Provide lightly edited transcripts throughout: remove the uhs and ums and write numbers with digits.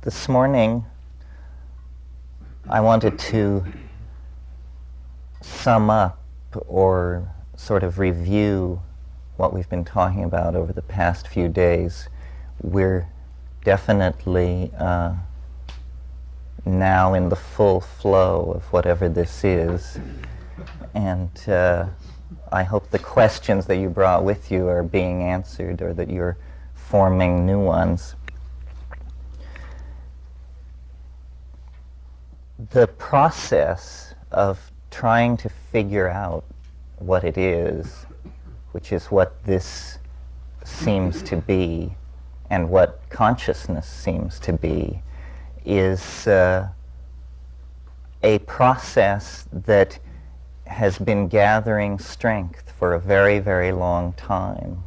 This morning, I wanted to sum up or sort of review what we've been talking about over the past few days. We're definitely now in the full flow of whatever this is, and I hope the questions that you brought with you are being answered, or that you're forming new ones. The process of trying to figure out what it is, which is what this seems to be and what consciousness seems to be, is a process that has been gathering strength for a very, very long time.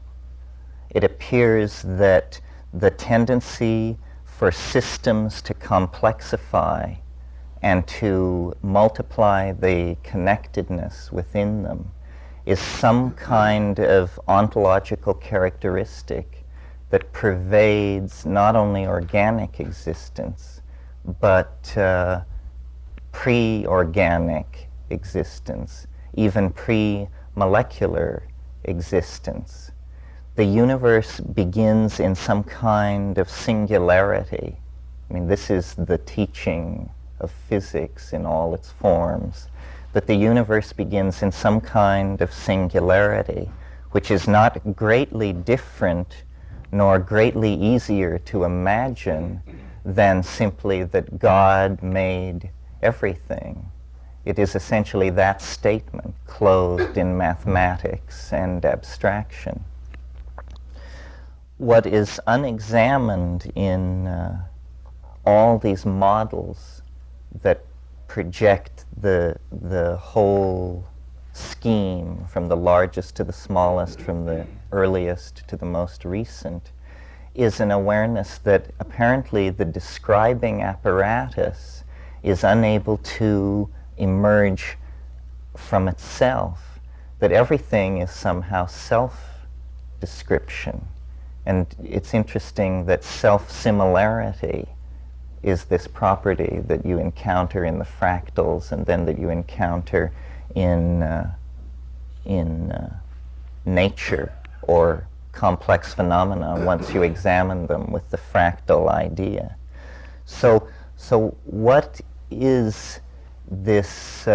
It appears that the tendency for systems to complexify and to multiply the connectedness within them is some kind of ontological characteristic that pervades not only organic existence, but pre-organic existence, even pre-molecular existence. The universe begins in some kind of singularity. I mean, this is the teaching of physics in all its forms, that the universe begins in some kind of singularity, which is not greatly different nor greatly easier to imagine than simply that God made everything. It is essentially that statement, clothed in mathematics and abstraction. What is unexamined in all these models that project the whole scheme, from the largest to the smallest, from the earliest to the most recent, is an awareness that apparently the describing apparatus is unable to emerge from itself, that everything is somehow self-description. And it's interesting that self-similarity is this property that you encounter in the fractals, and then that you encounter in nature or complex phenomena once you examine them with the fractal idea. So what is this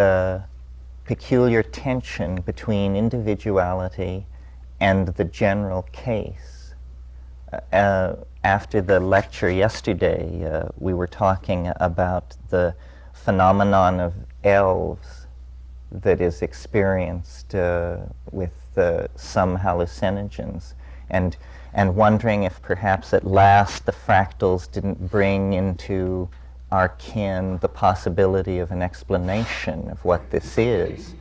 peculiar tension between individuality and the general case? After the lecture yesterday, we were talking about the phenomenon of elves that is experienced with some hallucinogens, and wondering if perhaps at last the fractals didn't bring into our ken the possibility of an explanation of what this is.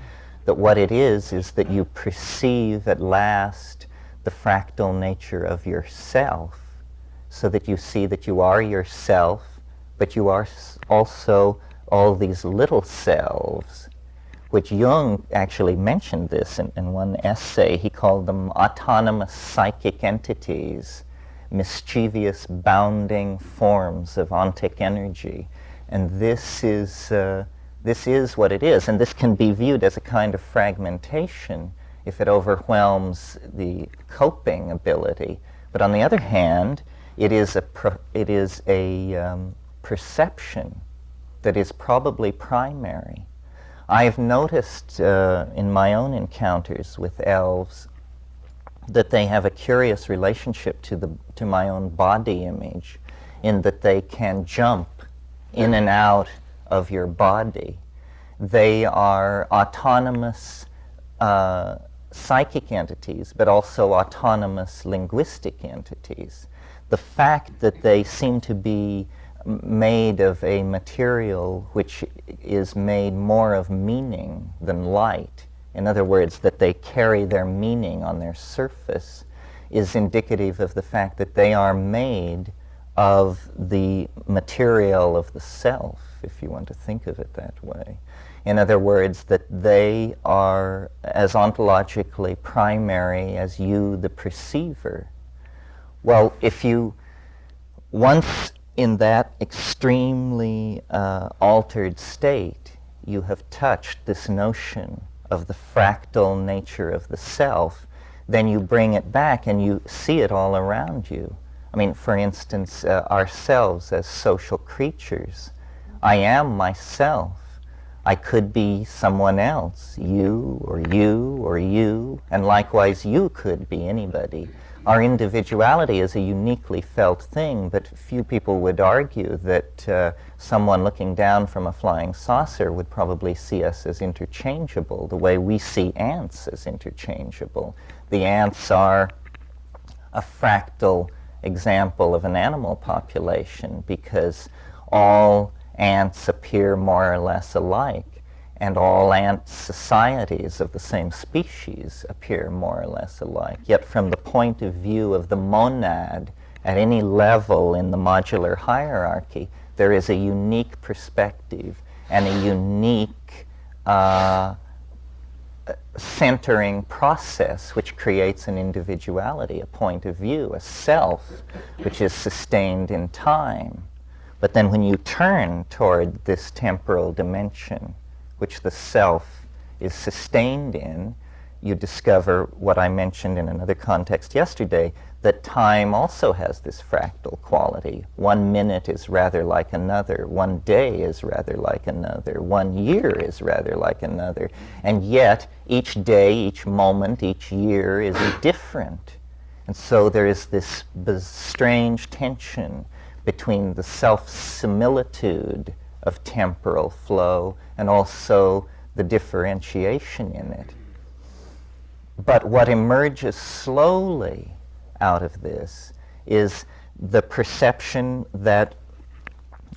That what it is that you perceive at last the fractal nature of yourself, so that you see that you are yourself, but you are also all these little selves, which Jung actually mentioned this in one essay. He called them autonomous psychic entities, mischievous bounding forms of ontic energy. And this is what it is, and this can be viewed as a kind of fragmentation if it overwhelms the coping ability. But on the other hand, it is a perception that is probably primary. I've noticed in my own encounters with elves that they have a curious relationship to my own body image, in that they can jump in and out of your body. They are autonomous psychic entities, but also autonomous linguistic entities. The fact that they seem to be made of a material which is made more of meaning than light, in other words, that they carry their meaning on their surface, is indicative of the fact that they are made of the material of the self, if you want to think of it that way. In other words, that they are as ontologically primary as you, the perceiver. Well, if you once in that extremely altered state, you have touched this notion of the fractal nature of the self, then you bring it back and you see it all around you. I mean, for instance, ourselves as social creatures. I am myself. I could be someone else, you or you or you, and likewise you could be anybody. Our individuality is a uniquely felt thing, but few people would argue that someone looking down from a flying saucer would probably see us as interchangeable, the way we see ants as interchangeable. The ants are a fractal example of an animal population because all ants appear more or less alike, and all ant societies of the same species appear more or less alike. Yet from the point of view of the monad, at any level in the modular hierarchy, there is a unique perspective and a unique centering process which creates an individuality, a point of view, a self, which is sustained in time. But then when you turn toward this temporal dimension, which the self is sustained in, you discover what I mentioned in another context yesterday, that time also has this fractal quality. 1 minute is rather like another, 1 day is rather like another, 1 year is rather like another, and yet each day, each moment, each year is different. And so there is this strange tension between the self-similitude of temporal flow and also the differentiation in it. But what emerges slowly out of this is the perception that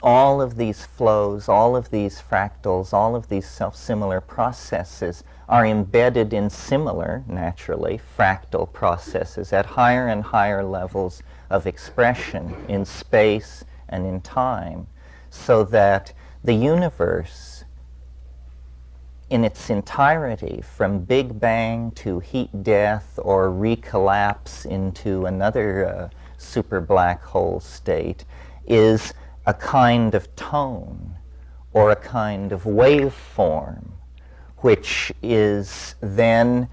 all of these flows, all of these fractals, all of these self-similar processes are embedded in similar, naturally, fractal processes at higher and higher levels of expression in space and in time, so that the universe in its entirety, from Big Bang to heat death or recollapse into another super black hole state, is a kind of tone or a kind of waveform, which is then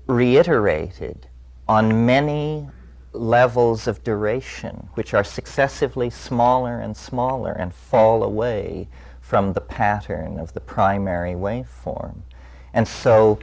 reiterated on many levels of duration, which are successively smaller and smaller and fall away from the pattern of the primary waveform. And so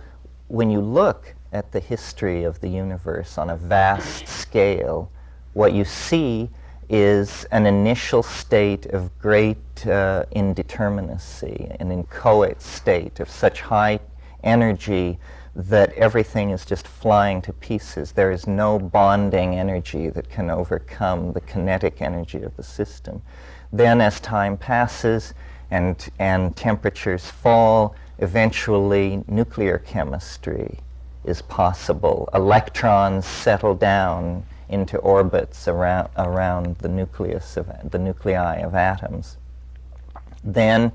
when you look at the history of the universe on a vast scale, what you see is an initial state of great indeterminacy, an inchoate state of such high energy that everything is just flying to pieces. There is no bonding energy that can overcome the kinetic energy of the system. Then as time passes and temperatures fall, eventually nuclear chemistry is possible. Electrons settle down into orbits around the nucleus of the nuclei of atoms. Then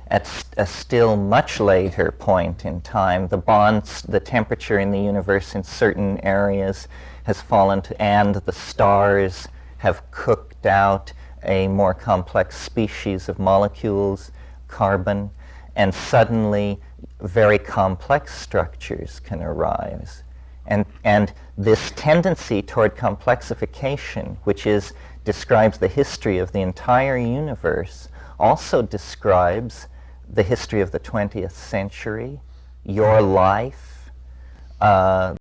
at a still much later point in time, the temperature in the universe in certain areas has fallen to, and the stars have cooked out a more complex species of molecules, carbon, and suddenly very complex structures can arise. And this tendency toward complexification, which describes the history of the entire universe, also describes the history of the 20th century, your life,